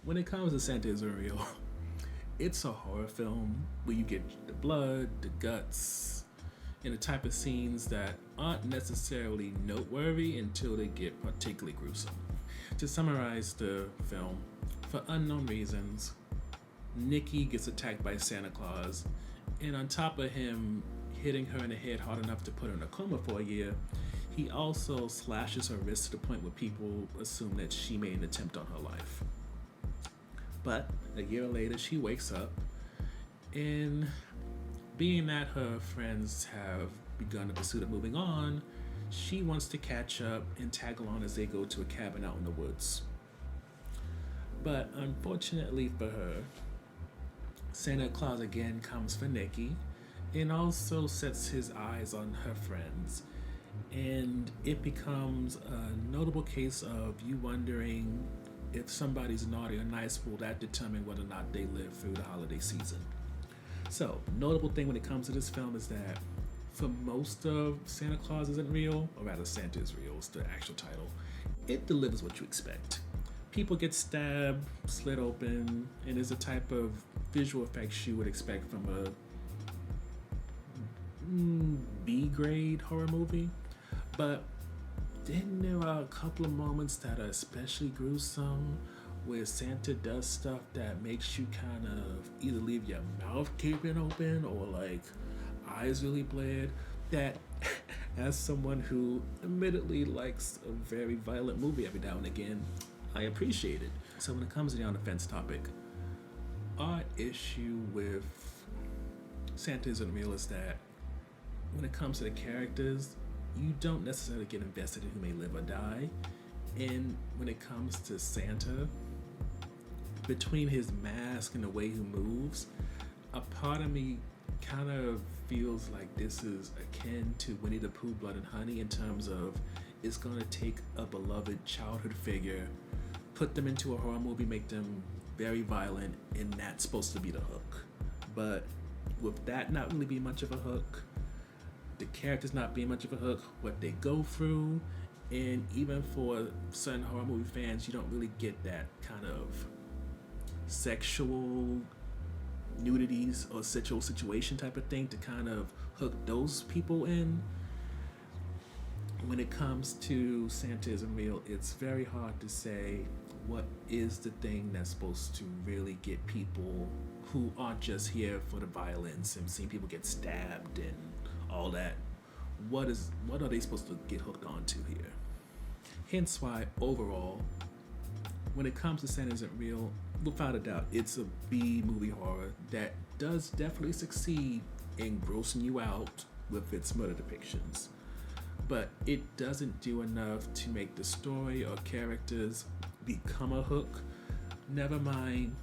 When it comes to Santa Isn't Real, it's a horror film where you get the blood, the guts, and the type of scenes that aren't necessarily noteworthy until they get particularly gruesome. To summarize the film, for unknown reasons, Nikki gets attacked by Santa Claus, and on top of him hitting her in the head hard enough to put her in a coma for a year, he also slashes her wrist to the point where people assume that she made an attempt on her life. But a year later, she wakes up, and being that her friends have begun the pursuit of moving on, she wants to catch up and tag along as they go to a cabin out in the woods. But unfortunately for her, Santa Claus again comes for Nikki and also sets his eyes on her friends. And it becomes a notable case of you wondering if somebody's naughty or nice, will that determine whether or not they live through the holiday season. So, notable thing when it comes to this film is that for most of Santa Claus Isn't Real, or rather Santa Is Real is the actual title, it delivers what you expect. People get stabbed, slit open, and is a type of visual effects you would expect from a B-grade horror movie. But then there are a couple of moments that are especially gruesome, where Santa does stuff that makes you kind of either leave your mouth gaping open or like eyes really bled. That, as someone who admittedly likes a very violent movie every now and again, I appreciate it. So when it comes to the on the fence topic, our issue with Santa Isn't Real is that when it comes to the characters, you don't necessarily get invested in who may live or die. And when it comes to Santa, between his mask and the way he moves, a part of me kind of feels like this is akin to Winnie the Pooh, Blood and Honey, in terms of it's going to take a beloved childhood figure, put them into a horror movie, make them very violent, and that's supposed to be the hook. But with that not really being much of a hook, the characters not being much of a hook, what they go through, and even for certain horror movie fans, you don't really get that kind of sexual nudities or sexual situation type of thing to kind of hook those people in. When it comes to Santa Isn't Real, it's very hard to say what is the thing that's supposed to really get people who aren't just here for the violence and seeing people get stabbed and all that. What are they supposed to get hooked onto here? Hence why overall, when it comes to Santa Isn't Real, without a doubt, it's a B movie horror that does definitely succeed in grossing you out with its murder depictions. But it doesn't do enough to make the story or characters become a hook. Never mind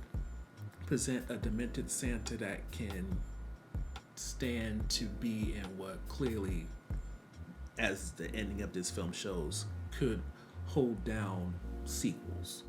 present a demented Santa that can stand to be in what clearly, as the ending of this film shows, could hold down sequels.